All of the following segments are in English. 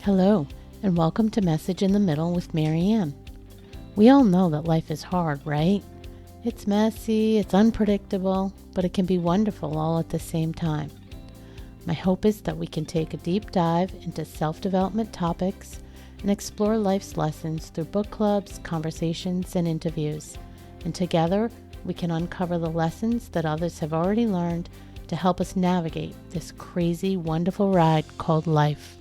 Hello, and welcome to Message in the Middle with Marianne. We all know that life is hard, right? It's messy, it's unpredictable, but it can be wonderful all at the same time. My hope is that we can take a deep dive into self-development topics and explore life's lessons through book clubs, conversations, and interviews. And together, we can uncover the lessons that others have already learned to help us navigate this crazy, wonderful ride called life.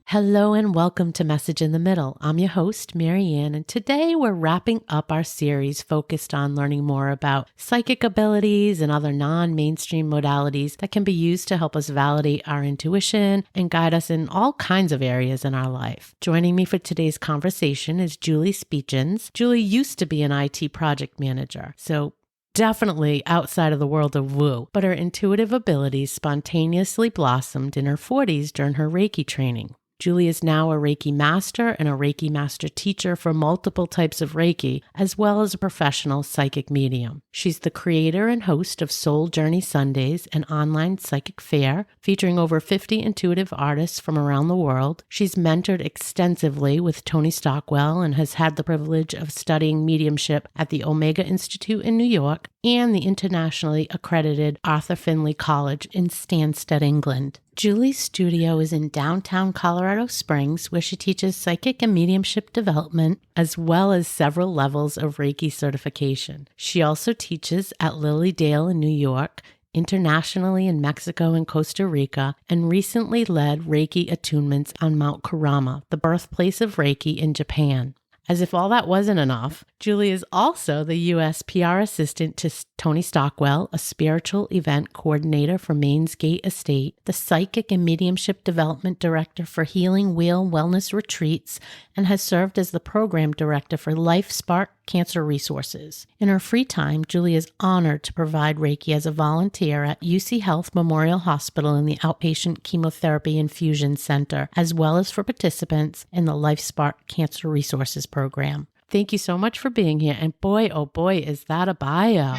Hello and welcome to Message in the Middle. I'm your host, Marianne, and today we're wrapping up our series focused on learning more about psychic abilities and other non-mainstream modalities that can be used to help us validate our intuition and guide us in all kinds of areas in our life. Joining me for today's conversation is Julie Speetjens. Julie used to be an IT project manager, so definitely outside of the world of woo, but her intuitive abilities spontaneously blossomed in her 40s during her Reiki training. Julie is now a Reiki Master and a Reiki Master Teacher for multiple types of Reiki, as well as a professional psychic medium. She's the creator and host of Soul Journey Sundays, an online psychic fair featuring over 50 intuitive artists from around the world. She's mentored extensively with Tony Stockwell and has had the privilege of studying mediumship at the Omega Institute in New York and the internationally accredited Arthur Findlay College in Stansted, England. Julie's studio is in downtown Colorado Springs, where she teaches psychic and mediumship development, as well as several levels of Reiki certification. She also teaches at Lily Dale in New York, internationally in Mexico and Costa Rica, and recently led Reiki attunements on Mount Kurama, the birthplace of Reiki in Japan. As if all that wasn't enough, Julie is also the U.S. PR assistant to Tony Stockwell, a spiritual event coordinator for Maine's Gate Estate, the psychic and mediumship development director for Healing Wheel Wellness Retreats, and has served as the program director for Life Spark Cancer Resources. In her free time, Julie is honored to provide Reiki as a volunteer at UC Health Memorial Hospital in the Outpatient Chemotherapy Infusion Center, as well as for participants in the Life Spark Cancer Resources program. Thank you so much for being here. And boy, oh boy, is that a bio.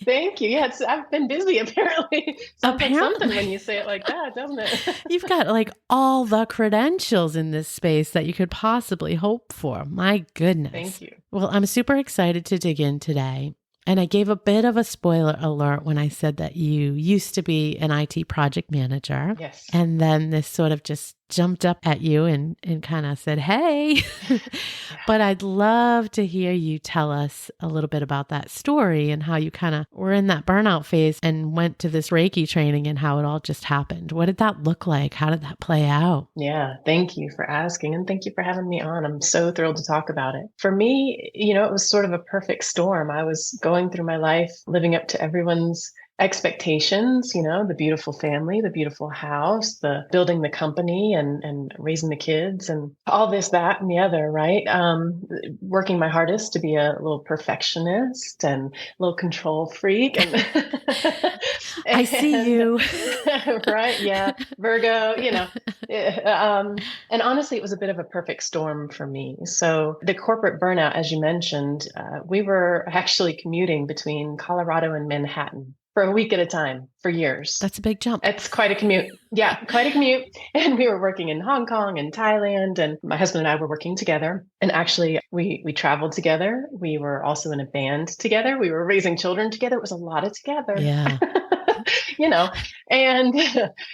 Thank you. Yeah, I've been busy apparently. Sounds like something when you say it like that, doesn't it? You've got like all the credentials in this space that you could possibly hope for. My goodness. Thank you. Well, I'm super excited to dig in today. And I gave a bit of a spoiler alert when I said that you used to be an IT project manager. Yes. And then this sort of just jumped up at you and kind of said, hey. But I'd love to hear you tell us a little bit about that story and how you kind of were in that burnout phase and went to this Reiki training and how it all just happened. What did that look like? How did that play out? Yeah, thank you for asking. And thank you for having me on. I'm so thrilled to talk about it. For me, it was sort of a perfect storm. I was going through my life, living up to everyone's expectations, the beautiful family, the beautiful house, the building the company and raising the kids and all this, that, and the other, right? Working my hardest to be a little perfectionist and a little control freak. And I see you. Right. Yeah. Virgo, and honestly, it was a bit of a perfect storm for me. So the corporate burnout, as you mentioned, we were actually commuting between Colorado and Manhattan for a week at a time for years. That's a big jump. It's quite a commute. Yeah, quite a commute. And we were working in Hong Kong and Thailand, and my husband and I were working together. And actually, we traveled together. We were also in a band together. We were raising children together. It was a lot of together. Yeah. And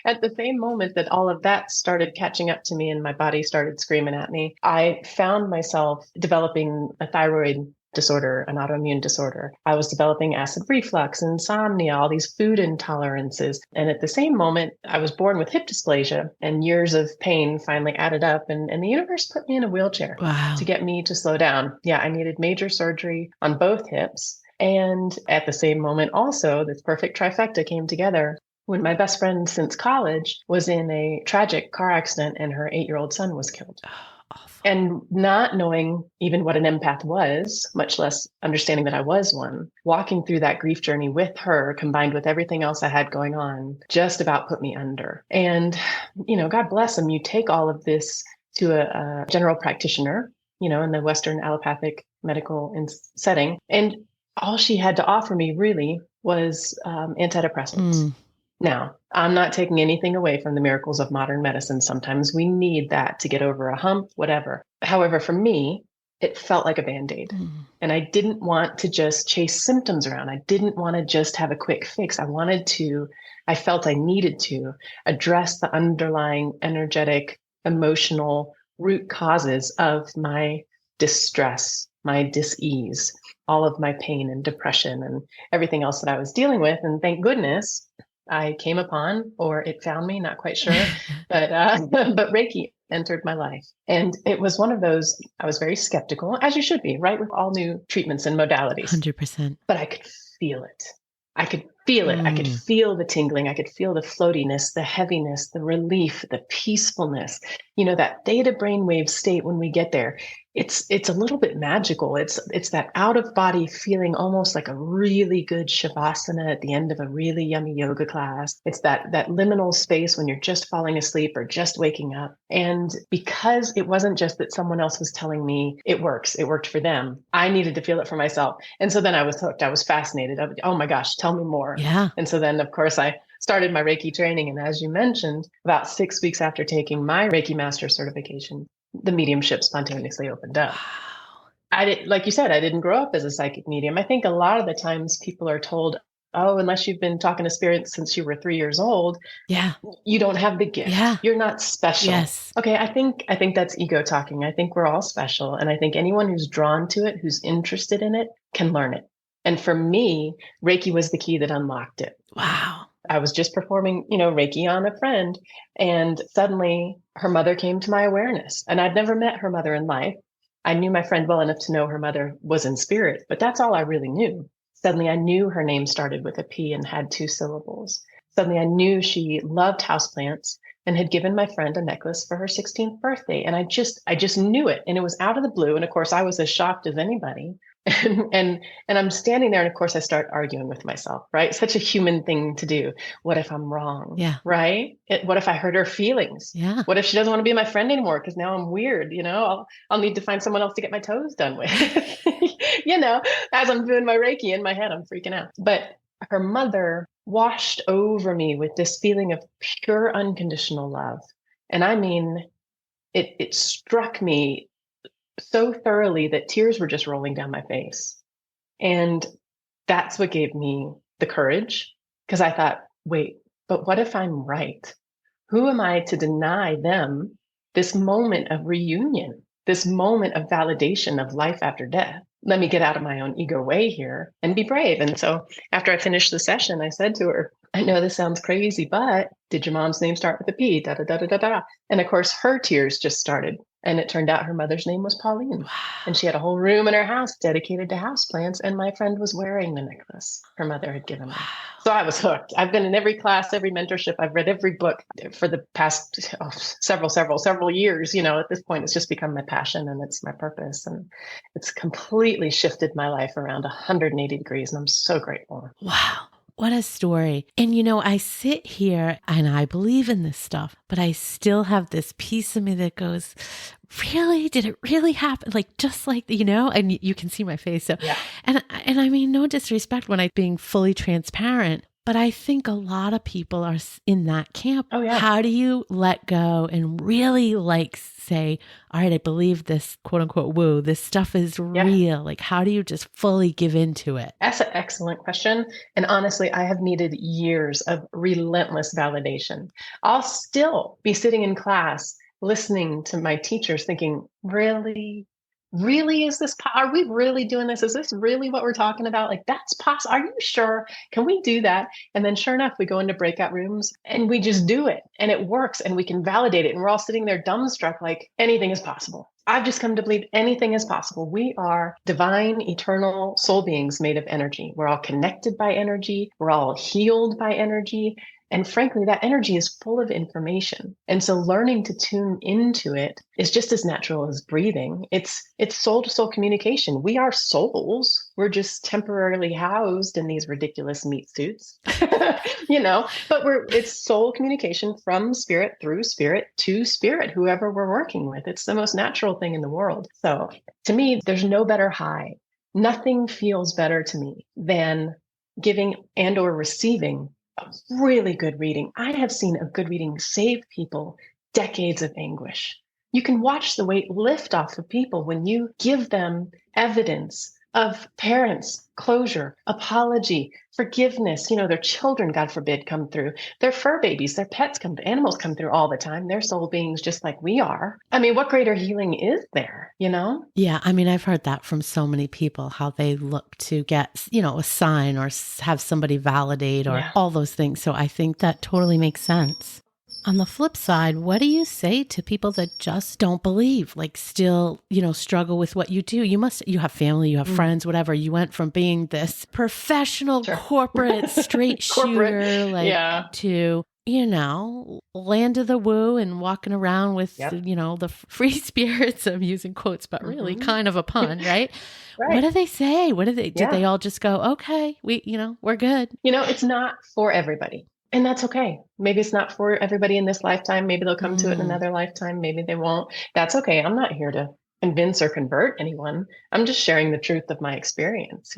at the same moment that all of that started catching up to me and my body started screaming at me, I found myself developing a thyroid disorder, an autoimmune disorder. I was developing acid reflux, insomnia, all these food intolerances. And at the same moment, I was born with hip dysplasia, and years of pain finally added up. And the universe put me in a wheelchair to get me to slow down. Yeah, I needed major surgery on both hips. And at the same moment, also, this perfect trifecta came together when my best friend since college was in a tragic car accident and her 8-year-old son was killed. Awful. And not knowing even what an empath was, much less understanding that I was one, walking through that grief journey with her, combined with everything else I had going on, just about put me under. And, God bless him, you take all of this to a general practitioner in the Western allopathic medical setting. And all she had to offer me really was antidepressants. Now, I'm not taking anything away from the miracles of modern medicine. Sometimes we need that to get over a hump, whatever. However, for me, it felt like a Band-Aid. And I didn't want to just chase symptoms around. I didn't want to just have a quick fix. I felt I needed to address the underlying energetic, emotional root causes of my distress, my dis-ease, all of my pain and depression and everything else that I was dealing with. And thank goodness I came upon, or it found me, not quite sure, but Reiki entered my life. And it was one of those, I was very skeptical, as you should be, right? With all new treatments and modalities. 100%. But I could feel it. I could feel it. I could feel the tingling. I could feel the floatiness, the heaviness, the relief, the peacefulness, that theta brainwave state when we get there. It's a little bit magical. It's that out of body feeling, almost like a really good shavasana at the end of a really yummy yoga class. It's that liminal space when you're just falling asleep or just waking up. And because it wasn't just that someone else was telling me it works, it worked for them, I needed to feel it for myself. And so then I was hooked. I was fascinated. Oh my gosh, tell me more. Yeah. And so then, of course, I started my Reiki training. And as you mentioned, about 6 weeks after taking my Reiki Master certification, the mediumship spontaneously opened up. Wow. Like you said, I didn't grow up as a psychic medium. I think a lot of the times people are told, oh, unless you've been talking to spirits since you were 3 years old, you don't have the gift. Yeah. You're not special. Yes. Okay, I think that's ego talking. I think we're all special. And I think anyone who's drawn to it, who's interested in it, can learn it. And for me, Reiki was the key that unlocked it. Wow. I was just performing, Reiki on a friend, and suddenly her mother came to my awareness. And I'd never met her mother in life. I knew my friend well enough to know her mother was in spirit, but that's all I really knew. Suddenly I knew her name started with a P and had 2 syllables. Suddenly I knew she loved houseplants and had given my friend a necklace for her 16th birthday. And I just knew it. And it was out of the blue. And of course I was as shocked as anybody. And I'm standing there, and of course I start arguing with myself, right? Such a human thing to do. What if I'm wrong? Yeah. Right? What if I hurt her feelings? Yeah. What if she doesn't want to be my friend anymore because now I'm weird? I'll need to find someone else to get my toes done with. As I'm doing my Reiki in my head, I'm freaking out. But her mother washed over me with this feeling of pure unconditional love. And I mean, it struck me so thoroughly that tears were just rolling down my face. And that's what gave me the courage, because I thought, wait, but what if I'm right? Who am I to deny them this moment of reunion, this moment of validation of life after death? Let me get out of my own ego way here and be brave. And so after I finished the session, I said to her, I know this sounds crazy, but did your mom's name start with a P? Da, da, da, da, da, da. And of course, her tears just started. And it turned out her mother's name was Pauline. Wow. And she had a whole room in her house dedicated to houseplants. And my friend was wearing the necklace her mother had given her. Wow. So I was hooked. I've been in every class, every mentorship. I've read every book for the past several years. At this point, it's just become my passion and it's my purpose. And it's completely shifted my life around 180 degrees. And I'm so grateful. Wow. What a story. And I sit here and I believe in this stuff, but I still have this piece of me that goes, really? Did it really happen? Like, just like, and you can see my face. So, yeah. And I mean, no disrespect when I'm being fully transparent, but I think a lot of people are in that camp. Oh, yeah. How do you let go and really say, all right, I believe this quote unquote woo, this stuff is real. Like, how do you just fully give into it? That's an excellent question. And honestly, I have needed years of relentless validation. I'll still be sitting in class, listening to my teachers thinking, really? Is this, are we really doing this? Is this really what we're talking about? Like, that's possible. Are you sure? Can we do that? And then sure enough, we go into breakout rooms and we just do it and it works and we can validate it. And we're all sitting there dumbstruck, like anything is possible. I've just come to believe anything is possible. We are divine, eternal soul beings made of energy. We're all connected by energy. We're all healed by energy. And frankly, that energy is full of information. And so learning to tune into it is just as natural as breathing. It's soul to soul communication. We are souls. We're just temporarily housed in these ridiculous meat suits, but it's soul communication from spirit through spirit to spirit, whoever we're working with. It's the most natural thing in the world. So to me, there's no better high. Nothing feels better to me than giving and or receiving a really good reading. I have seen a good reading save people decades of anguish. You can watch the weight lift off of people when you give them evidence of parents, closure, apology, forgiveness. Their children, God forbid, come through. Their fur babies, their pets come through. Animals come through all the time. They're soul beings just like we are. I mean, what greater healing is there, Yeah. I mean, I've heard that from so many people, how they look to get, a sign or have somebody validate or all those things. So I think that totally makes sense. On the flip side, what do you say to people that just don't believe, like still, struggle with what you do? You have family, you have friends, whatever. You went from being this professional corporate straight shooter, to, land of the woo and walking around with, the free spirits. I'm using quotes, but really kind of a pun, right? Right. What do they say? Did they all just go, okay, we're good? It's not for everybody. And that's okay. Maybe it's not for everybody in this lifetime. Maybe they'll come to it in another lifetime. Maybe they won't. That's okay. I'm not here to convince or convert anyone. I'm just sharing the truth of my experience,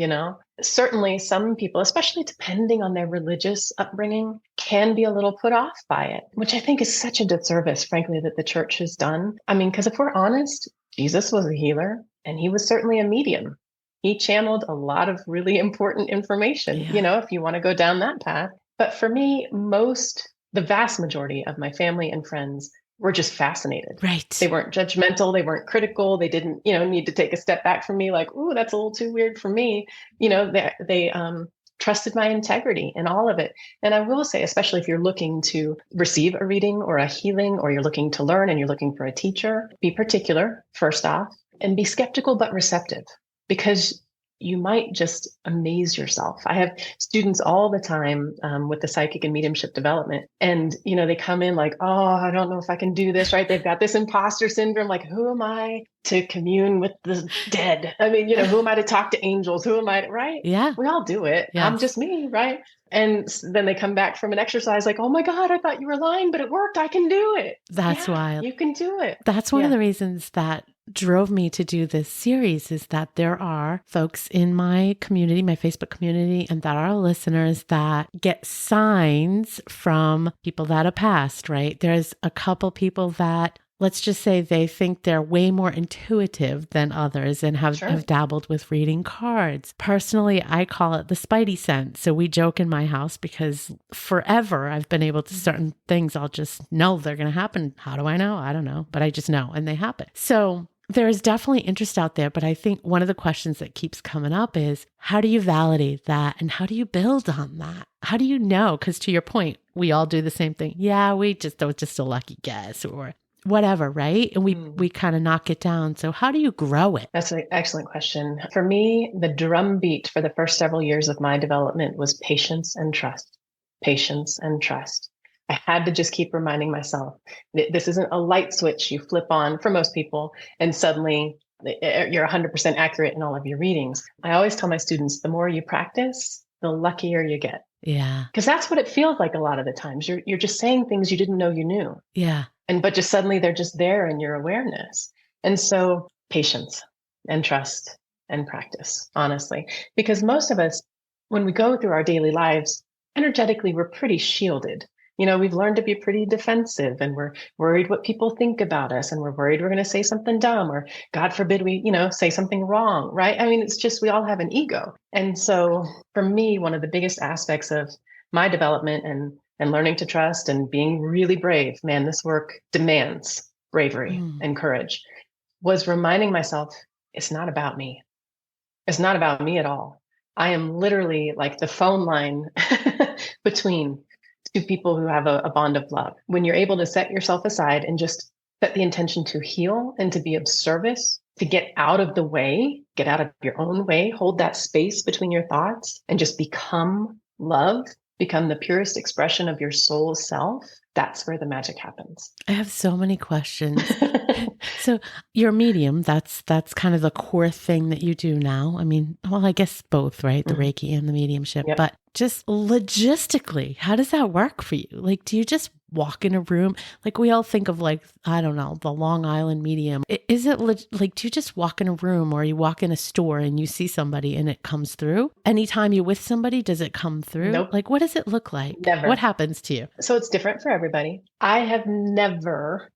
Certainly some people, especially depending on their religious upbringing, can be a little put off by it, which I think is such a disservice, frankly, that the church has done. I mean, because if we're honest, Jesus was a healer and he was certainly a medium. He channeled a lot of really important information, if you want to go down that path. But for me, the vast majority of my family and friends were just fascinated. Right. They weren't judgmental. They weren't critical. They didn't, need to take a step back from me like, ooh, that's a little too weird for me. They trusted my integrity in all of it. And I will say, especially if you're looking to receive a reading or a healing, or you're looking to learn and you're looking for a teacher, be particular, first off, and be skeptical but receptive, because you might just amaze yourself. I have students all the time with the psychic and mediumship development. And, they come in like, oh, I don't know if I can do this, right? They've got this imposter syndrome. Like, who am I to commune with the dead? I mean, who am I to talk to angels? Who am I to, right? Yeah. We all do it. Yes. I'm just me, right? And then they come back from an exercise like, oh my God, I thought you were lying, but it worked. I can do it. That's wild. You can do it. That's one of the reasons that drove me to do this series, is that there are folks in my community, my Facebook community, and that are listeners that get signs from people that have passed, right? There's a couple people that, let's just say, they think they're way more intuitive than others and have dabbled with reading cards. Personally, I call it the spidey sense. So we joke in my house because forever I've been able to, certain things I'll just know they're going to happen. How do I know? I don't know, but I just know, and they happen. So there is definitely interest out there, but I think one of the questions that keeps coming up is, how do you validate that? And how do you build on that? How do you know? Because to your point, we all do the same thing. Yeah, that was just a lucky guess or whatever, right? And we kind of knock it down. So how do you grow it? That's an excellent question. For me, the drumbeat for the first several years of my development was patience and trust. Patience and trust. I had to just keep reminding myself, this isn't a light switch you flip on for most people and suddenly you're 100% accurate in all of your readings. I always tell my students, the more you practice, the luckier you get. Yeah. Because that's what it feels like a lot of the times. You're just saying things you didn't know you knew. Yeah. But just suddenly they're just there in your awareness. And so patience and trust and practice, honestly, because most of us, when we go through our daily lives, energetically, we're pretty shielded. We've learned to be pretty defensive, and we're worried what people think about us, and we're worried we're going to say something dumb, or God forbid we, say something wrong, right? I mean, it's just, we all have an ego. And so for me, one of the biggest aspects of my development and learning to trust and being really brave, man, this work demands bravery and courage, was reminding myself, it's not about me. It's not about me at all. I am literally like the phone line between two people who have a bond of love. When you're able to set yourself aside and just set the intention to heal and to be of service, to get out of the way, get out of your own way, hold that space between your thoughts and just become love, become the purest expression of your soul self, that's where the magic happens. I have so many questions. So you're a medium. That's kind of the core thing that you do now. I mean, well, I guess both, right? The Reiki and the mediumship. Yep. But just logistically, how does that work for you? Like, do you just walk in a room? Like we all think of like, I don't know, the Long Island medium. Is it like, do you just walk in a room or you walk in a store and you see somebody and it comes through? Anytime you're with somebody, does it come through? Nope. Like, what does it look like? Never. What happens to you? So it's different for everybody. I have never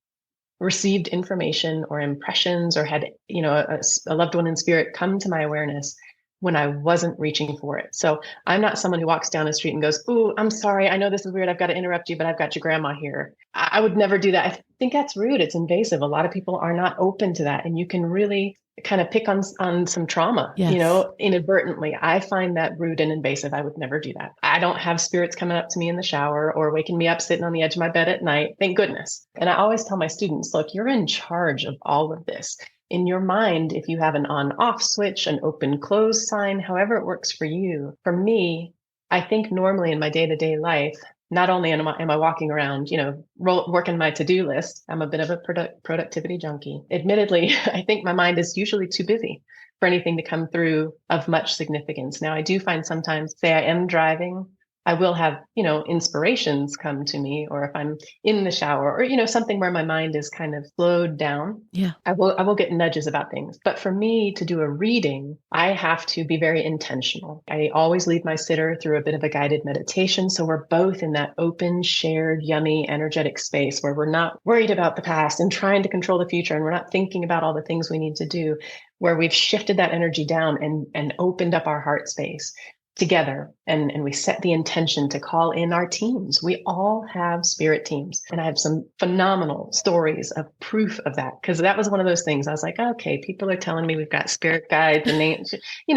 received information or impressions or had, a loved one in spirit come to my awareness when I wasn't reaching for it. So I'm not someone who walks down the street and goes, "Ooh, I'm sorry. I know this is weird. I've got to interrupt you, but I've got your grandma here." I would never do that. I think that's rude. It's invasive. A lot of people are not open to that. And you can really kind of pick on some trauma, Yes. Inadvertently. I find that rude and invasive. I would never do that. I don't have spirits coming up to me in the shower or waking me up sitting on the edge of my bed at night. Thank goodness. And I always tell my students, look, you're in charge of all of this. In your mind, if you have an on-off switch, an open-close sign, however it works for you. For me, I think normally in my day-to-day life, not only am I walking around, working my to-do list, I'm a bit of a productivity junkie. Admittedly, I think my mind is usually too busy for anything to come through of much significance. Now, I do find sometimes, say I am driving, I will have, inspirations come to me, or if I'm in the shower or, something where my mind is kind of slowed down. Yeah. I will get nudges about things. But for me to do a reading, I have to be very intentional. I always lead my sitter through a bit of a guided meditation. So we're both in that open, shared, yummy, energetic space where we're not worried about the past and trying to control the future. And we're not thinking about all the things we need to do, where we've shifted that energy down and opened up our heart space together, and we set the intention to call in our teams. We all have spirit teams, and I have some phenomenal stories of proof of that, because that was one of those things. I was like, okay, people are telling me we've got spirit guides, and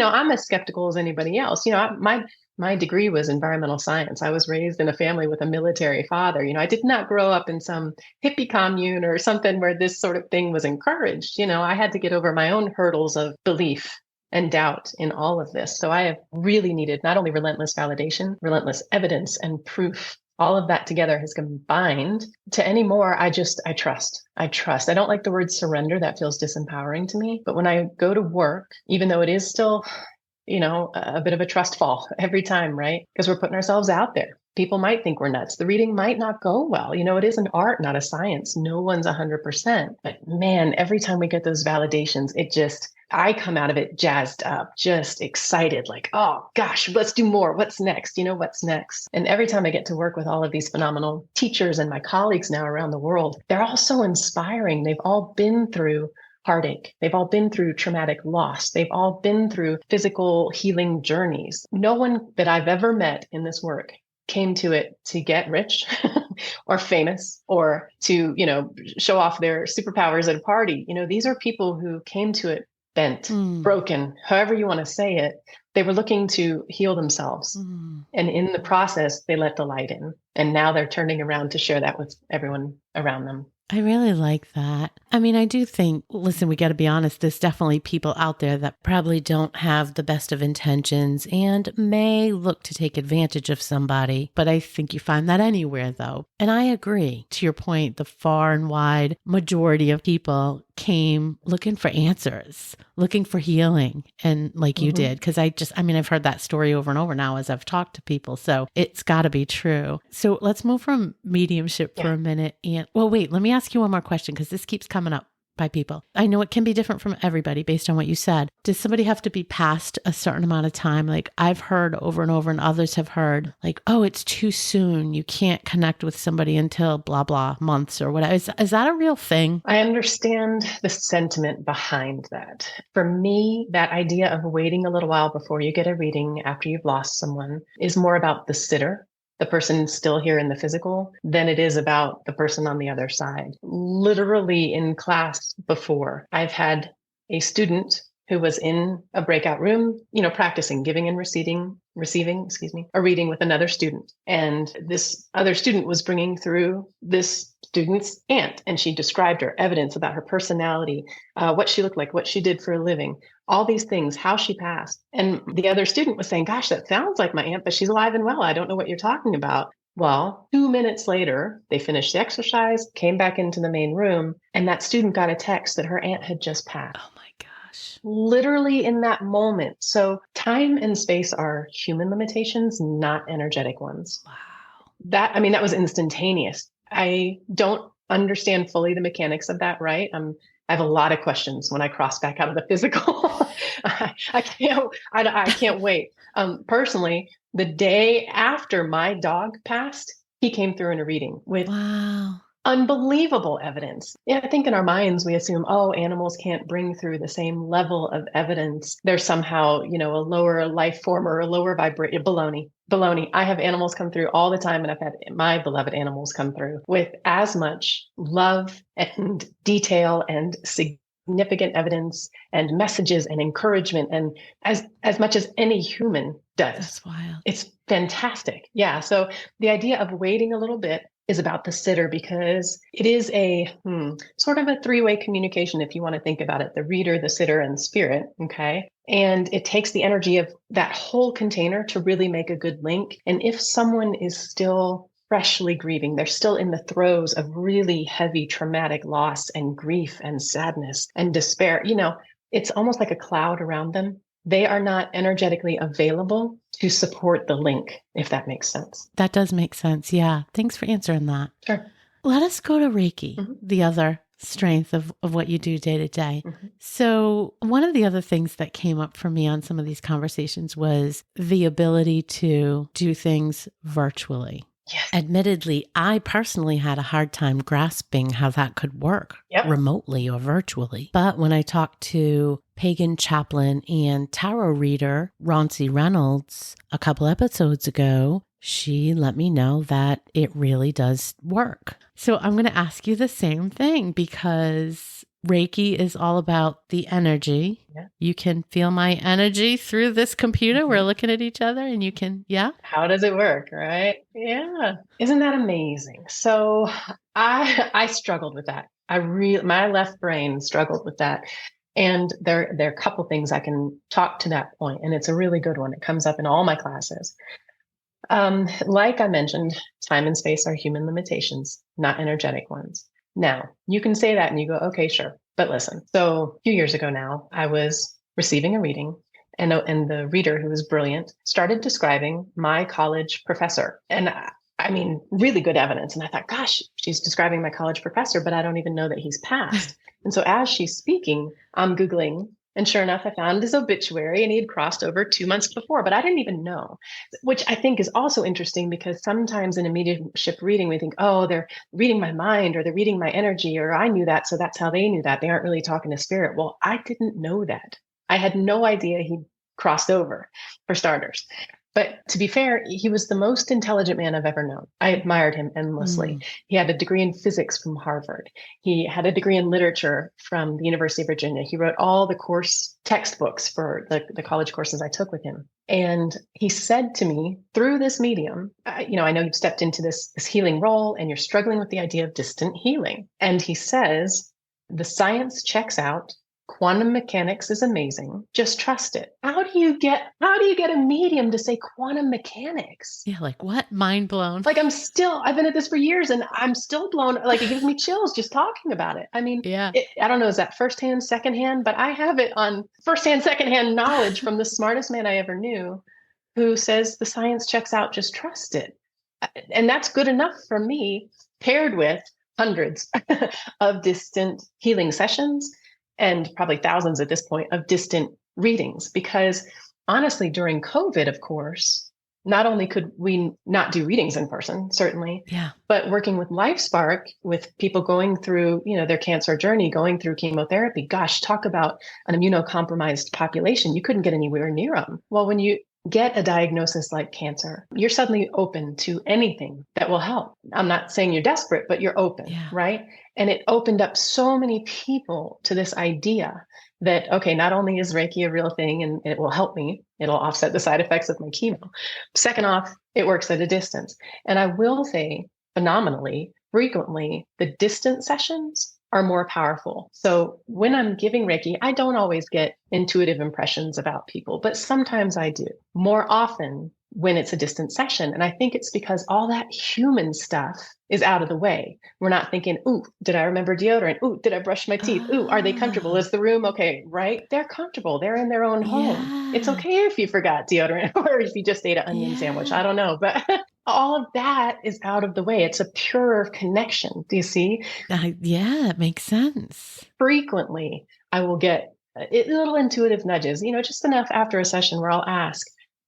I'm as skeptical as anybody else. My degree was environmental science. I was raised in a family with a military father. I did not grow up in some hippie commune or something where this sort of thing was encouraged. I had to get over my own hurdles of belief and doubt in all of this. So I have really needed not only relentless validation, relentless evidence and proof. All of that together has combined to any more. I trust. I don't like the word surrender. That feels disempowering to me. But when I go to work, even though it is still, a bit of a trust fall every time, right? Because we're putting ourselves out there. People might think we're nuts. The reading might not go well. It is an art, not a science. No one's 100%. But man, every time we get those validations, I come out of it jazzed up, just excited, like, oh gosh, let's do more. What's next? What's next? And every time I get to work with all of these phenomenal teachers and my colleagues now around the world, they're all so inspiring. They've all been through heartache. They've all been through traumatic loss. They've all been through physical healing journeys. No one that I've ever met in this work came to it to get rich or famous or to, show off their superpowers at a party. These are people who came to it bent, broken, however you want to say it. They were looking to heal themselves. And in the process, they let the light in. And now they're turning around to share that with everyone around them. I really like that. I mean, I do think, listen, we got to be honest, there's definitely people out there that probably don't have the best of intentions and may look to take advantage of somebody. But I think you find that anywhere, though. And I agree. To your point, the far and wide majority of people came looking for answers, looking for healing. And like you did, because I've heard that story over and over now as I've talked to people. So it's got to be true. So let's move from mediumship for a minute. And well, wait, let me ask you one more question, because this keeps coming up by people. I know it can be different from everybody based on what you said. Does somebody have to be past a certain amount of time? Like I've heard over and over, and others have heard like, oh, it's too soon. You can't connect with somebody until blah, blah months or whatever. Is that a real thing? I understand the sentiment behind that. For me, that idea of waiting a little while before you get a reading after you've lost someone is more about the sitter, the person still here in the physical, than it is about the person on the other side. Literally in class before, I've had a student who was in a breakout room, practicing giving and receiving, a reading with another student. And this other student was bringing through this student's aunt, and she described her evidence about her personality, what she looked like, what she did for a living, all these things, how she passed. And the other student was saying, gosh, that sounds like my aunt, but she's alive and well. I don't know what you're talking about. Well, 2 minutes later, they finished the exercise, came back into the main room, and that student got a text that her aunt had just passed. Oh my gosh. Literally in that moment. So time and space are human limitations, not energetic ones. Wow. That was instantaneous. I don't understand fully the mechanics of that, right? I have a lot of questions when I cross back out of the physical. I can't wait. Personally, the day after my dog passed, he came through in a reading with unbelievable evidence. Yeah, I think in our minds, we assume, animals can't bring through the same level of evidence. They're somehow, a lower life form or a lower vibration. Baloney. I have animals come through all the time, and I've had my beloved animals come through with as much love and detail and significant evidence and messages and encouragement, and as much as any human does. That's wild. It's fantastic. Yeah. So the idea of waiting a little bit is about the sitter, because it is a sort of a three-way communication, if you want to think about it: the reader, the sitter, and spirit. Okay. And it takes the energy of that whole container to really make a good link. And if someone is still freshly grieving, they're still in the throes of really heavy traumatic loss and grief and sadness and despair, it's almost like a cloud around them. They are not energetically available to support the link, if that makes sense. That does make sense. Yeah. Thanks for answering that. Sure. Let us go to Reiki, the other strength of what you do day to day. So one of the other things that came up for me on some of these conversations was the ability to do things virtually. Yes. Admittedly, I personally had a hard time grasping how that could work remotely or virtually. But when I talked to pagan chaplain and tarot reader Roncy Reynolds a couple episodes ago, she let me know that it really does work. So I'm going to ask you the same thing, because Reiki is all about the energy. Yeah. You can feel my energy through this computer. We're looking at each other and you can, How does it work, right? Yeah. Isn't that amazing? So I struggled with that. My left brain struggled with that. And there are a couple things I can talk to that point, and it's a really good one. It comes up in all my classes. Like I mentioned, time and space are human limitations, not energetic ones. Now, you can say that and you go, okay, sure. But listen, so a few years ago now, I was receiving a reading, and the reader, who was brilliant, started describing my college professor. And really good evidence. And I thought, gosh, she's describing my college professor, but I don't even know that he's passed. And so as she's speaking, I'm Googling. And sure enough, I found his obituary, and he had crossed over 2 months before, but I didn't even know, which I think is also interesting, because sometimes in a mediumship reading, we think, they're reading my mind, or they're reading my energy, or I knew that, so that's how they knew that. They aren't really talking to spirit. Well, I didn't know that. I had no idea he crossed over, for starters. But to be fair, he was the most intelligent man I've ever known. I admired him endlessly. He had a degree in physics from Harvard. He had a degree in literature from the University of Virginia. He wrote all the course textbooks for the college courses I took with him. And he said to me through this medium, I know you've stepped into this healing role, and you're struggling with the idea of distant healing. And he says, the science checks out. Quantum mechanics is amazing. Just trust it. How do you get a medium to say quantum mechanics? Yeah, like what? Mind blown. Like I've been at this for years, and I'm still blown. Like, it gives me chills just talking about it. I mean, I don't know, is that firsthand, secondhand? But I have it on firsthand, secondhand knowledge from the smartest man I ever knew, who says the science checks out, just trust it. And that's good enough for me, paired with hundreds of distant healing sessions, and probably thousands at this point of distant readings. Because honestly, during COVID, of course, not only could we not do readings in person, certainly, but working with LifeSpark, with people going through, their cancer journey, going through chemotherapy, gosh, talk about an immunocompromised population. You couldn't get anywhere near them. Well, when you get a diagnosis like cancer, you're suddenly open to anything that will help. I'm not saying you're desperate, but you're open, Yeah. right? And it opened up so many people to this idea that, okay, not only is Reiki a real thing and it will help me, it'll offset the side effects of my chemo. Second off, it works at a distance. And I will say, phenomenally, frequently, the distant sessions are more powerful. So when I'm giving Reiki, I don't always get intuitive impressions about people, but sometimes I do. More often when it's a distant session. And I think it's because all that human stuff is out of the way. We're not thinking, ooh, did I remember deodorant? Ooh, did I brush my teeth? Ooh, are they comfortable? Is the room okay? Right? They're comfortable. They're in their own home. It's Yeah. okay if you forgot deodorant or if you just ate an onion sandwich. I don't know, but all of that is out of the way. It's a purer connection. Do you see? Yeah, it makes sense. Frequently, I will get little intuitive nudges, just enough after a session where I'll ask,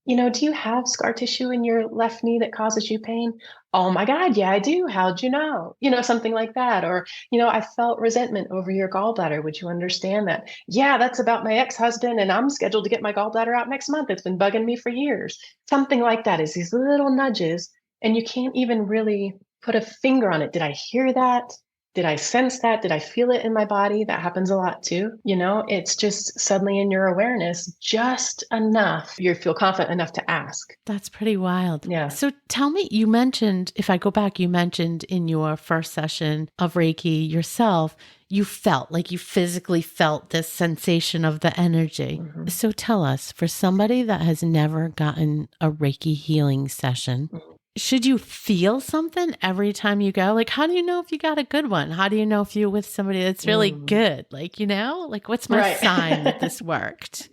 do you have scar tissue in your left knee that causes you pain? Oh my God, yeah, I do. How'd you know? Something like that. Or, I felt resentment over your gallbladder. Would you understand that? Yeah, that's about my ex-husband, and I'm scheduled to get my gallbladder out next month. It's been bugging me for years. Something like that is these little nudges, and you can't even really put a finger on it. Did I hear that? Did I sense that? Did I feel it in my body? That happens a lot too. It's just suddenly in your awareness, just enough. You feel confident enough to ask. That's pretty wild. Yeah. So tell me, you mentioned, if I go back, you mentioned in your first session of Reiki yourself, you physically felt this sensation of the energy. Mm-hmm. So tell us, for somebody that has never gotten a Reiki healing session, should you feel something every time you go? Like, how do you know if you got a good one? How do you know if you're with somebody that's really good? What's my sign that this worked?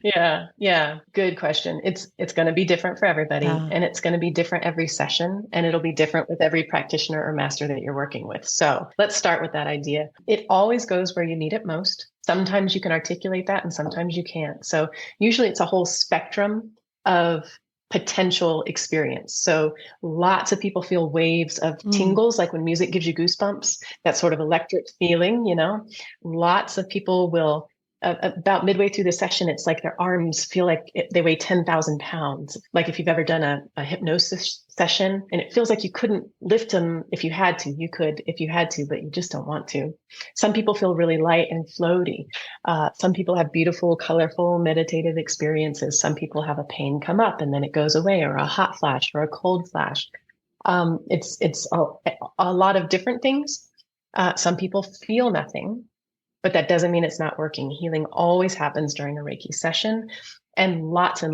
Yeah. Good question. It's going to be different for everybody, and it's going to be different every session, and it'll be different with every practitioner or master that you're working with. So let's start with that idea. It always goes where you need it most. Sometimes you can articulate that and sometimes you can't. So usually it's a whole spectrum of potential experience. So lots of people feel waves of tingles, like when music gives you goosebumps, that sort of electric feeling, Lots of people will, about midway through the session, it's like their arms feel like they weigh 10,000 pounds. Like if you've ever done a hypnosis session and it feels like you couldn't lift them if you had to. You could if you had to, but you just don't want to. Some people feel really light and floaty. Some people have beautiful, colorful, meditative experiences. Some people have a pain come up and then it goes away, or a hot flash or a cold flash. It's a lot of different things. Some people feel nothing, but that doesn't mean it's not working. Healing always happens during a Reiki session, and lots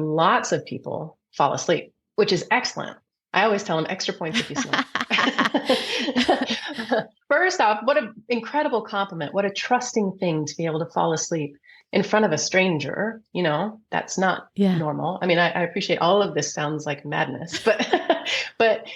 of people fall asleep, which is excellent. I always tell them extra points if you snore. First off, what an incredible compliment. What a trusting thing to be able to fall asleep in front of a stranger. That's not normal. I mean, I appreciate all of this sounds like madness, but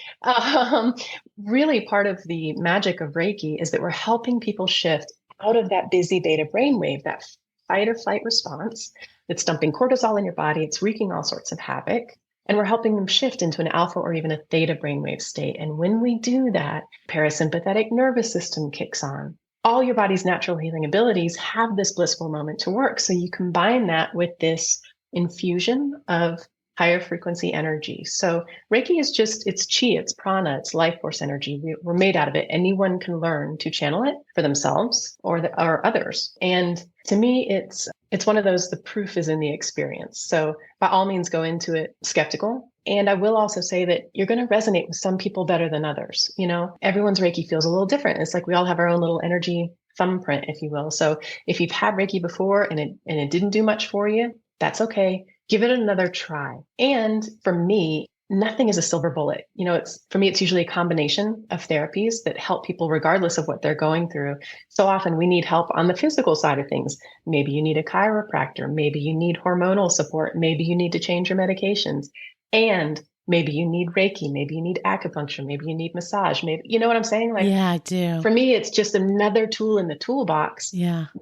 really part of the magic of Reiki is that we're helping people shift out of that busy beta brainwave, that fight or flight response that's dumping cortisol in your body. It's wreaking all sorts of havoc. And we're helping them shift into an alpha or even a theta brainwave state. And when we do that, parasympathetic nervous system kicks on. All your body's natural healing abilities have this blissful moment to work. So you combine that with this infusion of higher frequency energy. So Reiki is it's chi, it's prana, it's life force energy. We're made out of it. Anyone can learn to channel it for themselves or others. And to me, it's one of those, the proof is in the experience. So by all means, go into it skeptical. And I will also say that you're going to resonate with some people better than others. Everyone's Reiki feels a little different. It's like we all have our own little energy thumbprint, if you will. So if you've had Reiki before and it didn't do much for you, that's okay. Give it another try. And for me, nothing is a silver bullet. For me, it's usually a combination of therapies that help people regardless of what they're going through. So often we need help on the physical side of things. Maybe you need a chiropractor. Maybe you need hormonal support. Maybe you need to change your medications. And maybe you need Reiki. Maybe you need acupuncture. Maybe you need massage. Maybe, you know what I'm saying? Yeah, I do. For me, it's just another tool in the toolbox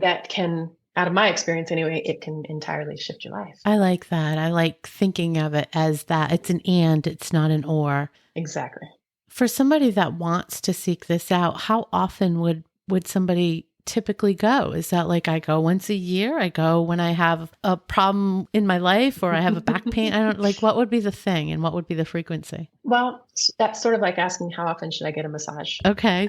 that can, out of my experience anyway, it can entirely shift your life. I like that. I like thinking of it as that. It's an and, it's not an or. Exactly. For somebody that wants to seek this out, how often would somebody typically go? Is that like I go once a year? I go when I have a problem in my life or I have a back pain? I don't like, what would be the thing and what would be the frequency? Well, that's sort of like asking how often should I get a massage? Okay.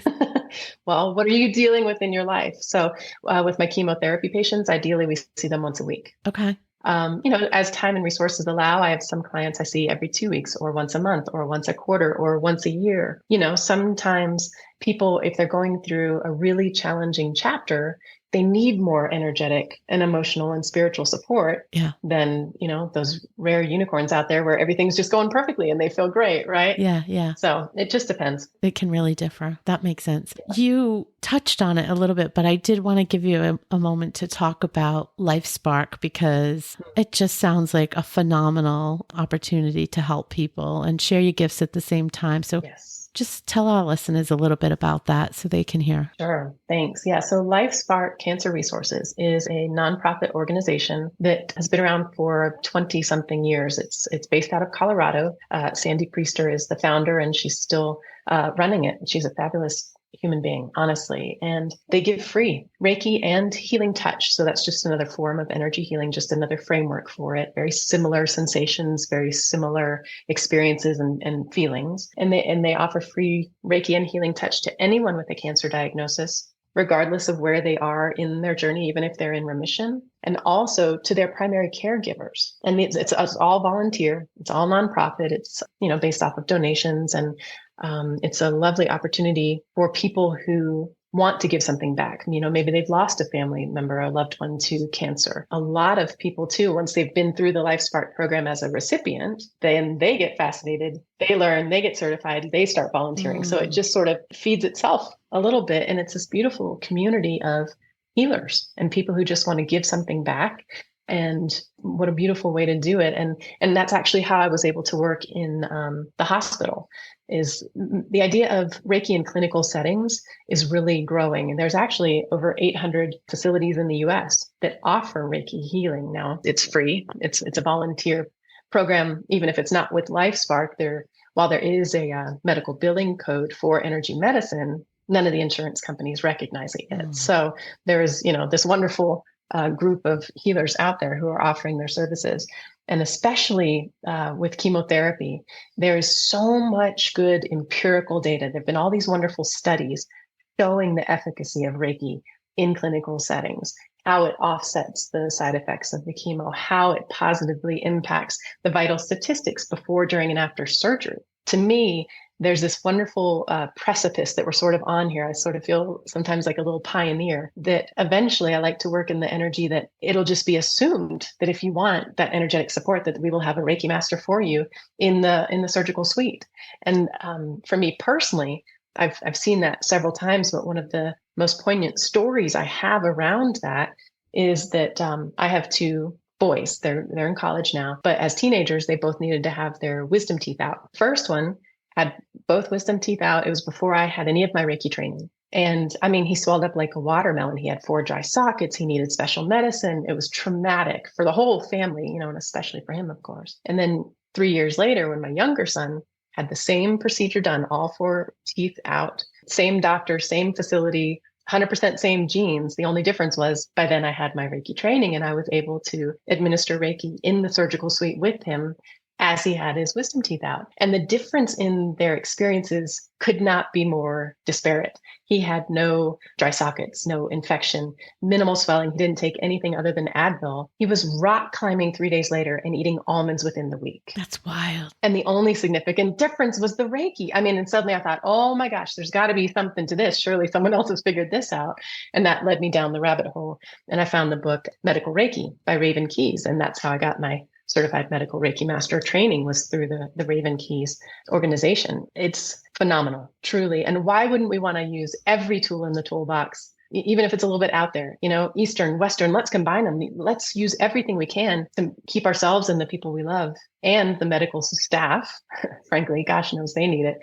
Well, what are you dealing with in your life? So with my chemotherapy patients, ideally we see them once a week. Okay. As time and resources allow, I have some clients I see every 2 weeks or once a month or once a quarter or once a year. Sometimes people, if they're going through a really challenging chapter, they need more energetic and emotional and spiritual support than, those rare unicorns out there where everything's just going perfectly and they feel great, right? Yeah, yeah. So it just depends. It can really differ. That makes sense. You touched on it a little bit, but I did want to give you a moment to talk about Life Spark because it just sounds like a phenomenal opportunity to help people and share your gifts at the same time. So just tell our listeners a little bit about that so they can hear. Sure. Thanks. Yeah. So Life Spark Cancer Resources is a nonprofit organization that has been around for 20 something years. It's based out of Colorado. Sandy Priester is the founder and she's still running it. She's a fabulous human being, honestly. And they give free Reiki and healing touch. So that's just another form of energy healing, just another framework for it. Very similar sensations, very similar experiences and feelings. And they offer free Reiki and healing touch to anyone with a cancer diagnosis, regardless of where they are in their journey, even if they're in remission, and also to their primary caregivers. And it's all volunteer. It's all nonprofit. It's, based off of donations. And it's a lovely opportunity for people who want to give something back. Maybe they've lost a family member or a loved one to cancer. A lot of people too, once they've been through the Life Spark program as a recipient, then they get fascinated, they learn, they get certified, they start volunteering. So it just sort of feeds itself a little bit. And it's this beautiful community of healers and people who just want to give something back. And what a beautiful way to do it. And that's actually how I was able to work in the hospital. Is the idea of Reiki in clinical settings is really growing. And there's actually over 800 facilities in the US that offer Reiki healing. Now it's free. It's a volunteer program. Even if it's not with LifeSpark, while there is a medical billing code for energy medicine, none of the insurance companies recognize it yet. So there is, this wonderful group of healers out there who are offering their services. And especially with chemotherapy, there is so much good empirical data. There have been all these wonderful studies showing the efficacy of Reiki in clinical settings, how it offsets the side effects of the chemo, how it positively impacts the vital statistics before, during, and after surgery. To me, there's this wonderful precipice that we're sort of on here. I sort of feel sometimes like a little pioneer that eventually I like to work in the energy that it'll just be assumed that if you want that energetic support, that we will have a Reiki master for you in the surgical suite. And for me personally, I've seen that several times, but one of the most poignant stories I have around that is that I have two boys. They're in college now, but as teenagers, they both needed to have their wisdom teeth out. First one had both wisdom teeth out. It was before I had any of my Reiki training. And I mean, he swelled up like a watermelon. He had 4 dry sockets. He needed special medicine. It was traumatic for the whole family, and especially for him, of course. And then 3 years later, when my younger son had the same procedure done, all 4 teeth out, same doctor, same facility, 100% same genes. The only difference was by then I had my Reiki training and I was able to administer Reiki in the surgical suite with him as he had his wisdom teeth out. And the difference in their experiences could not be more disparate. He had no dry sockets, no infection, minimal swelling. He didn't take anything other than Advil. He was rock climbing 3 days later and eating almonds within the week. That's wild. And the only significant difference was the Reiki. I mean, and suddenly I thought, oh my gosh, there's got to be something to this. Surely someone else has figured this out. And that led me down the rabbit hole. And I found the book Medical Reiki by Raven Keyes. And that's how I got my certified medical Reiki master training, was through the Raven Keyes organization. It's phenomenal, truly. And why wouldn't we want to use every tool in the toolbox, even if it's a little bit out there, Eastern, Western, let's combine them. Let's use everything we can to keep ourselves and the people we love and the medical staff, frankly, gosh knows they need it,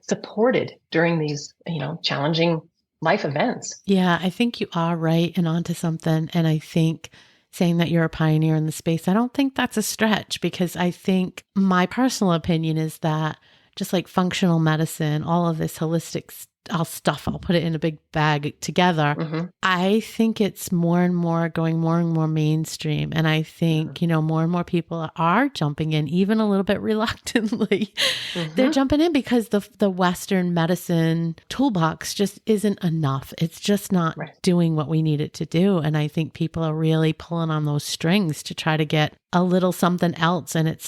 supported during these, challenging life events. Yeah, I think you are right and onto something. And I think saying that you're a pioneer in the space, I don't think that's a stretch, because I think my personal opinion is that just like functional medicine, all of this holistic I'll put it in a big bag together. Mm-hmm. I think it's more and more going more and more mainstream. And I think, more and more people are jumping in, even a little bit reluctantly. They're jumping in because the Western medicine toolbox just isn't enough. It's just not doing what we need it to do. And I think people are really pulling on those strings to try to get a little something else. And it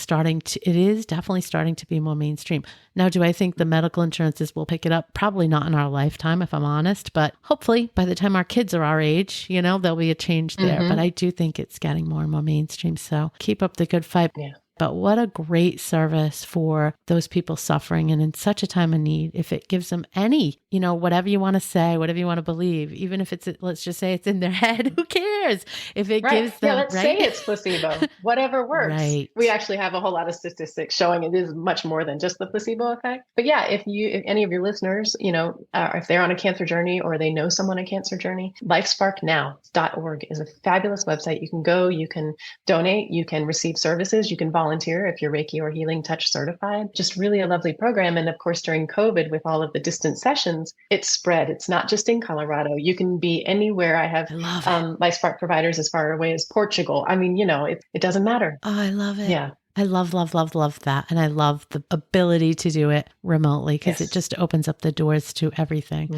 is definitely starting to be more mainstream. Now, do I think the medical insurances will pick it up? Probably not in our lifetime, if I'm honest, but hopefully by the time our kids are our age, there'll be a change there. But I do think it's getting more and more mainstream. So keep up the good fight. Yeah. But what a great service for those people suffering and in such a time of need. If it gives them any, whatever you want to say, whatever you want to believe, even if it's, let's just say it's in their head, who cares? If it gives them, let's say it's placebo, whatever works. Right. We actually have a whole lot of statistics showing it is much more than just the placebo effect. But yeah, if any of your listeners, if they're on a cancer journey or they know someone on a cancer journey, lifesparknow.org is a fabulous website. You can go, you can donate, you can receive services, you can volunteer if you're Reiki or Healing Touch certified. Just really a lovely program. And of course, during COVID, with all of the distant sessions, it's spread. It's not just in Colorado. You can be anywhere. I have LifeSpark providers as far away as Portugal. I mean, it doesn't matter. Oh, I love it. Yeah. I love that. And I love the ability to do it remotely because it just opens up the doors to everything.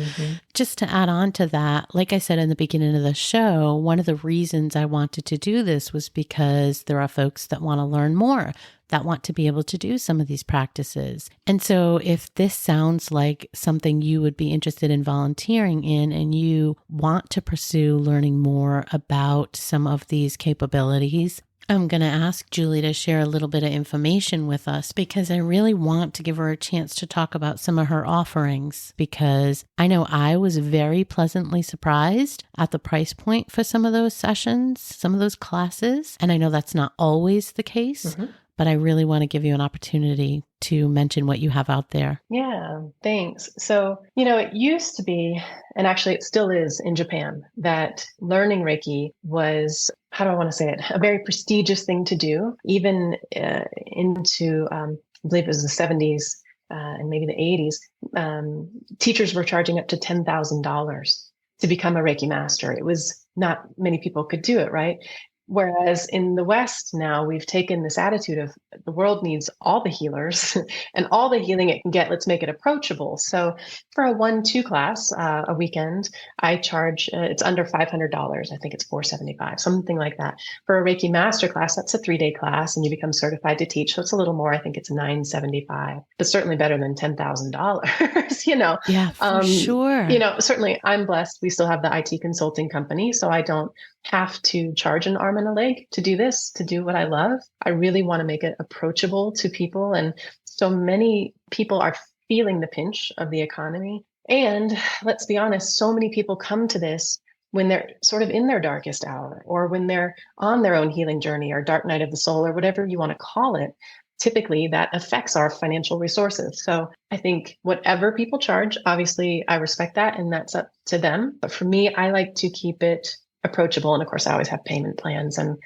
Just to add on to that, like I said in the beginning of the show, one of the reasons I wanted to do this was because there are folks that want to learn more, that want to be able to do some of these practices. And so if this sounds like something you would be interested in volunteering in and you want to pursue learning more about some of these capabilities, I'm going to ask Julie to share a little bit of information with us because I really want to give her a chance to talk about some of her offerings because I know I was very pleasantly surprised at the price point for some of those sessions, some of those classes. And I know that's not always the case, but I really want to give you an opportunity to mention what you have out there. Yeah, thanks. So, it used to be, and actually it still is in Japan, that learning Reiki was, how do I want to say it, a very prestigious thing to do, even into, I believe it was the 70s and maybe the 80s. Teachers were charging up to $10,000 to become a Reiki master. It was not many people could do it, right? Whereas in the West now, we've taken this attitude of the world needs all the healers and all the healing it can get. Let's make it approachable. So for a 1-2 class, a weekend, I charge, it's under $500. I think it's $475, something like that. For a Reiki master class, that's a 3-day class and you become certified to teach. So it's a little more. I think it's $975, but certainly better than $10,000, Yeah, for sure. Certainly I'm blessed. We still have the IT consulting company, so I don't have to charge an arm and a leg to do this, to do what I love. I really want to make it approachable to people. And so many people are feeling the pinch of the economy. And let's be honest, so many people come to this when they're sort of in their darkest hour or when they're on their own healing journey or dark night of the soul or whatever you want to call it. Typically that affects our financial resources. So I think whatever people charge, obviously I respect that and that's up to them. But for me, I like to keep it approachable. And of course, I always have payment plans and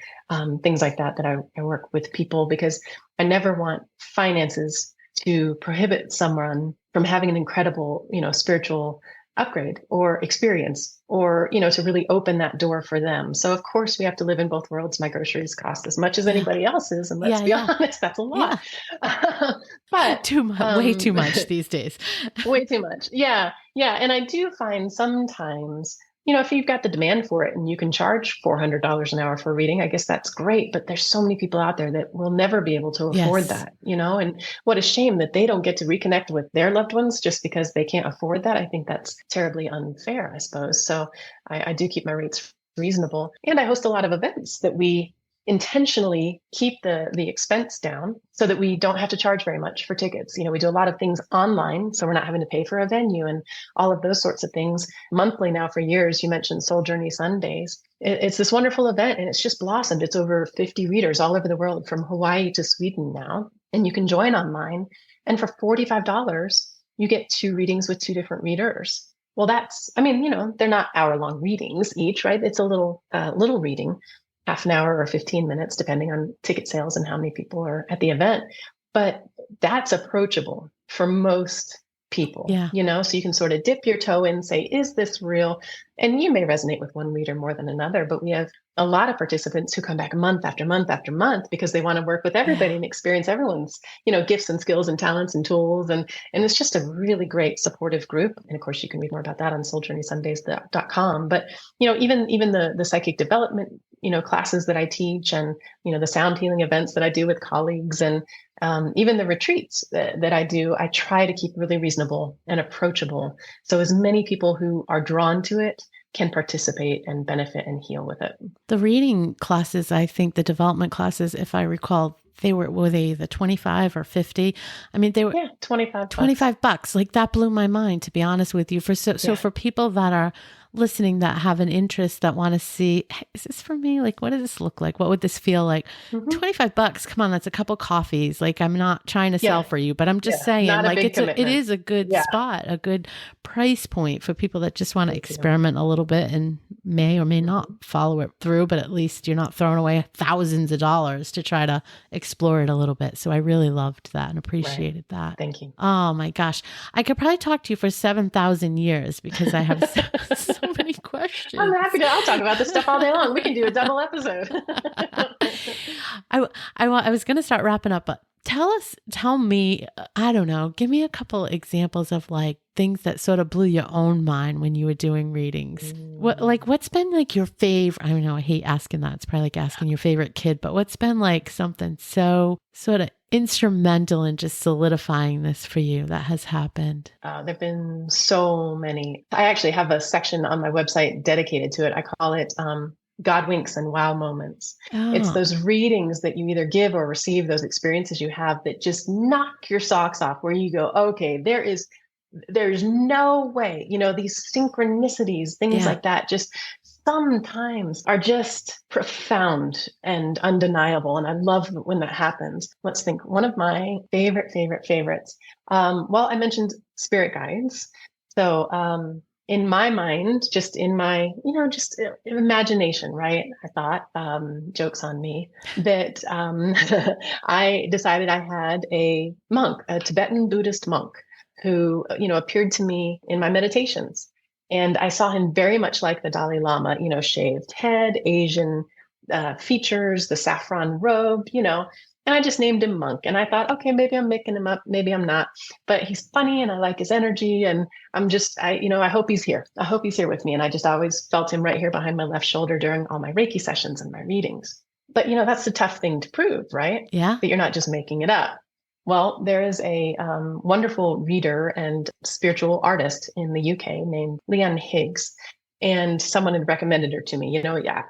things like that I work with people because I never want finances to prohibit someone from having an incredible, spiritual upgrade or experience or, to really open that door for them. So of course we have to live in both worlds. My groceries cost as much as anybody else's. And let's be honest, that's a lot. Yeah. But way too much these days. Way too much. Yeah. Yeah. And I do find sometimes, if you've got the demand for it and you can charge $400 an hour for a reading, I guess that's great. But there's so many people out there that will never be able to afford that, and what a shame that they don't get to reconnect with their loved ones just because they can't afford that. I think that's terribly unfair, I suppose. So I do keep my rates reasonable. And I host a lot of events that we intentionally keep the expense down so that we don't have to charge very much for tickets. We do a lot of things online, so we're not having to pay for a venue and all of those sorts of things. Monthly now for years, you mentioned Soul Journey Sundays. It's this wonderful event and it's just blossomed. It's over 50 readers all over the world from Hawaii to Sweden now. And you can join online. And for $45, you get 2 readings with 2 different readers. Well, they're not hour-long readings each, right? It's a little reading. Half an hour or 15 minutes, depending on ticket sales and how many people are at the event. But that's approachable for most people, Yeah. so you can sort of dip your toe in and say, is this real? And you may resonate with one reader more than another, but we have a lot of participants who come back month after month after month because they want to work with everybody and experience everyone's, gifts and skills and talents and tools. And it's just a really great supportive group. And of course, you can read more about that on souljourneysundays.com. But, even the psychic development, classes that I teach and, the sound healing events that I do with colleagues and even the retreats that I do, I try to keep really reasonable and approachable. So as many people who are drawn to it can participate and benefit and heal with it. The reading classes, I think the development classes, if I recall, were they the 25 or 50? I mean, they were 25 bucks. Like that blew my mind, to be honest with you. So for people that are listening that have an interest that want to see, hey, is this for me? Like, what does this look like? What would this feel like? 25 bucks. Come on. That's a couple coffees. Like, I'm not trying to sell for you, but I'm just saying, like, it is a good spot, a good price point for people that just want to experiment a little bit and may or may not follow it through, but at least you're not throwing away thousands of dollars to try to explore it a little bit. So I really loved that and appreciated that. Thank you. Oh my gosh. I could probably talk to you for 7,000 years because I have so many questions. I'm happy I'll talk about this stuff all day long. We can do a double episode. I was going to start wrapping up, but tell me, I don't know, give me a couple examples of like things that sort of blew your own mind when you were doing readings. What's been like your favorite? I don't know. I hate asking that. It's probably like asking your favorite kid, but what's been like something so sort of instrumental in just solidifying this for you that has happened? There've been so many. I actually have a section on my website dedicated to it. I call it, God winks and wow moments. Oh. It's those readings that you either give or receive, those experiences you have that just knock your socks off, where you go, okay, there's no way, these synchronicities, things like that, just sometimes are just profound and undeniable. And I love when that happens. Let's think. One of my favorites. I mentioned spirit guides. So, in my mind, just in my, just imagination, right? I thought, joke's on me, that I decided I had a monk, a Tibetan Buddhist monk who, appeared to me in my meditations. And I saw him very much like the Dalai Lama, shaved head, Asian features, the saffron robe, and I just named him Monk. And I thought, okay, maybe I'm making him up. Maybe I'm not. But he's funny and I like his energy. And I hope he's here. I hope he's here with me. And I just always felt him right here behind my left shoulder during all my Reiki sessions and my readings. But, that's the tough thing to prove, right? Yeah. That you're not just making it up. Well, there is a wonderful reader and spiritual artist in the UK named Leanne Higgs. And someone had recommended her to me.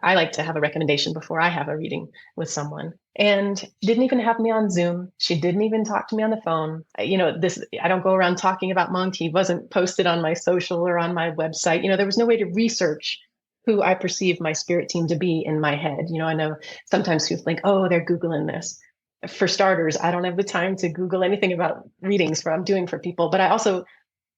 I like to have a recommendation before I have a reading with someone. And she didn't even have me on Zoom. She didn't even talk to me on the phone. I don't go around talking about Monk. He wasn't posted on my social or on my website. There was no way to research who I perceive my spirit team to be in my head. I know sometimes people think, oh, they're Googling this. For starters, I don't have the time to Google anything about readings I'm doing for people, but I also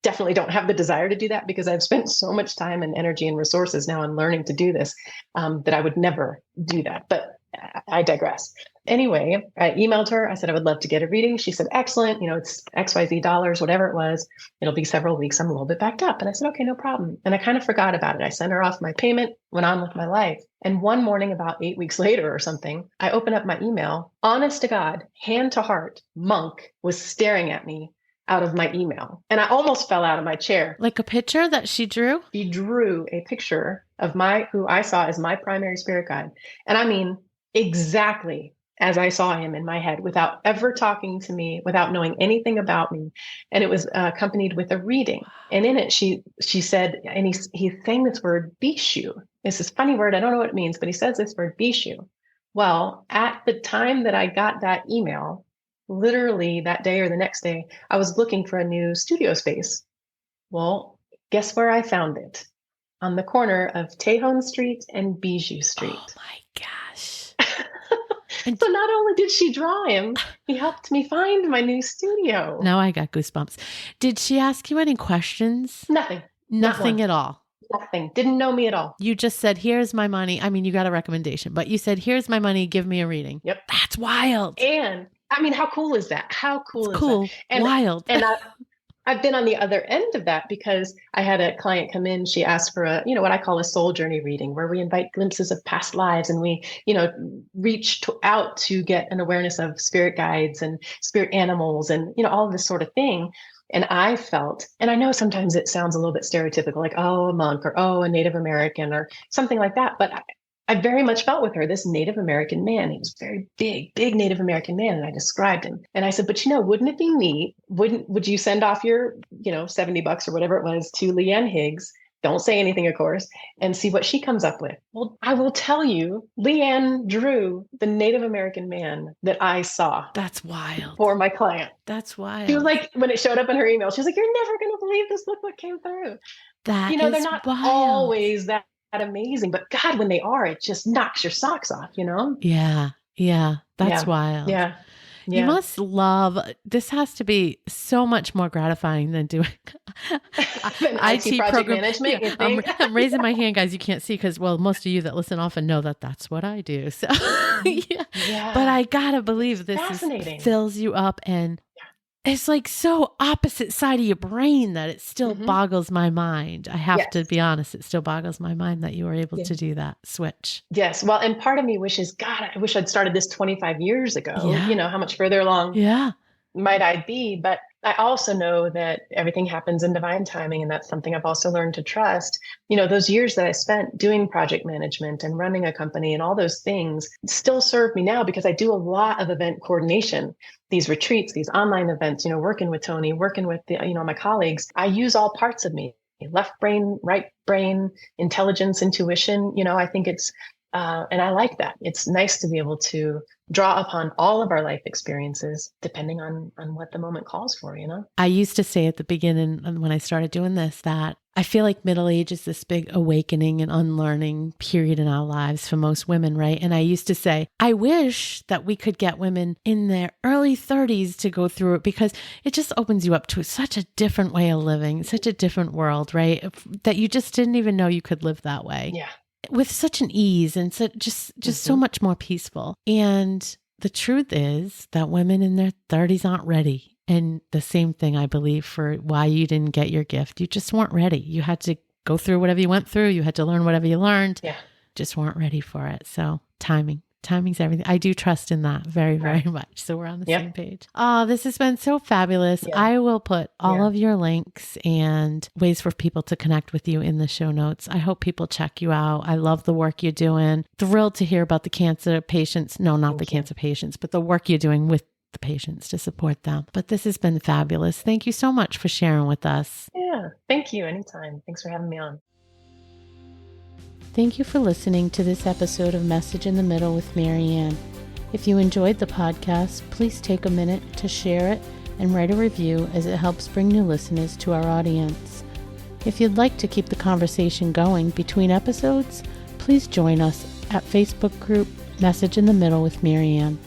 definitely don't have the desire to do that because I've spent so much time and energy and resources now on learning to do this that I would never do that. But I digress. Anyway, I emailed her. I said, I would love to get a reading. She said, excellent. It's XYZ dollars, whatever it was. It'll be several weeks. I'm a little bit backed up. And I said, okay, no problem. And I kind of forgot about it. I sent her off my payment, went on with my life. And one morning, about 8 weeks later or something, I open up my email. Honest to God, hand to heart, Monk was staring at me out of my email. And I almost fell out of my chair. Like a picture that she drew? She drew a picture of who I saw as my primary spirit guide. And I mean, exactly as I saw him in my head, without ever talking to me, without knowing anything about me. And it was accompanied with a reading. And in it, she said, and he's saying this word, Bishu. It's this funny word. I don't know what it means, but he says this word, Bishu. Well, at the time that I got that email, literally that day or the next day, I was looking for a new studio space. Well, guess where I found it? On the corner of Tejon Street and Bijou Street. Oh my gosh. So not only did she draw him, he helped me find my new studio. Now I got goosebumps. Did she ask you any questions? Nothing. Nothing at all. Nothing. Didn't know me at all. You just said, here's my money. I mean, you got a recommendation, but you said, here's my money. Give me a reading. Yep. That's wild. And I mean, how cool is that? How cool is cool. that? And, wild. And I've been on the other end of that because I had a client come in. She asked for what I call a soul journey reading, where we invite glimpses of past lives and we, reach out to get an awareness of spirit guides and spirit animals and, all of this sort of thing. And I felt, and I know sometimes it sounds a little bit stereotypical, like, oh, a monk or, oh, a Native American or something like that. But I very much felt with her, this Native American man. He was very big Native American man. And I described him. And I said, but wouldn't it be neat? Would you send off your, $70 or whatever it was to Leanne Higgs? Don't say anything, of course, and see what she comes up with. Well, I will tell you, Leanne drew the Native American man that I saw. That's wild. For my client. That's wild. She was like, when it showed up in her email, she was like, you're never going to believe this. Look what came through. They're not wild. Always that amazing, but God, when they are, it just knocks your socks off, Yeah. That's wild. Yeah. You must love, this has to be so much more gratifying than doing IT project management. Yeah, I'm raising my hand, guys. You can't see because, most of you that listen often know that that's what I do. So, But I gotta believe this fills you up, and it's like so opposite side of your brain that it still boggles my mind. I have to be honest, it still boggles my mind that you were able to do that switch. Yes. Well, and part of me wishes, God, I wish I'd started this 25 years ago. Yeah. How much further along might I be? But I also know that everything happens in divine timing. And that's something I've also learned to trust. Those years that I spent doing project management and running a company and all those things still serve me now because I do a lot of event coordination, these retreats, these online events, working with Tony, working with my colleagues. I use all parts of me, left brain, right brain, intelligence, intuition. I think it's, and I like that. It's nice to be able to draw upon all of our life experiences, depending on what the moment calls for, I used to say at the beginning when I started doing this, that I feel like middle age is this big awakening and unlearning period in our lives for most women, right? And I used to say, I wish that we could get women in their early 30s to go through it because it just opens you up to such a different way of living, such a different world, right? That you just didn't even know you could live that way. Yeah. With such an ease and just so much more peaceful. And the truth is that women in their 30s aren't ready. And the same thing, I believe, for why you didn't get your gift. You just weren't ready. You had to go through whatever you went through. You had to learn whatever you learned. Yeah. Just weren't ready for it. So timing's everything. I do trust in that very, very much. So we're on the same page. Oh, this has been so fabulous. Yeah. I will put all of your links and ways for people to connect with you in the show notes. I hope people check you out. I love the work you're doing. Thrilled to hear about the cancer patients. No, not the cancer patients, but the work you're doing with the patients to support them. But this has been fabulous. Thank you so much for sharing with us. Yeah, thank you. Anytime. Thanks for having me on. Thank you for listening to this episode of Message in the Middle with Marianne. If you enjoyed the podcast, please take a minute to share it and write a review as it helps bring new listeners to our audience. If you'd like to keep the conversation going between episodes, please join us at Facebook group Message in the Middle with Marianne.